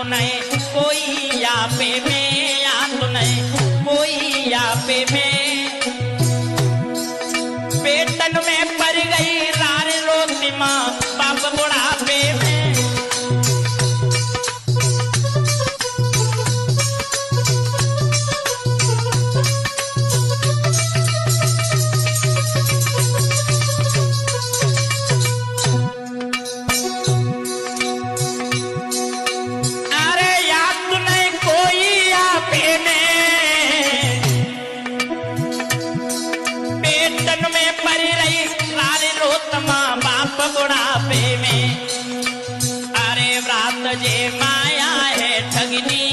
नहीं कोई आपे में, याद नहीं कोई आपे में। पेटन में पड़ गई रार रोटी माँ बाप बुढ़ापे में। बुढ़ापे में अरे व्रात जे माया है ठगनी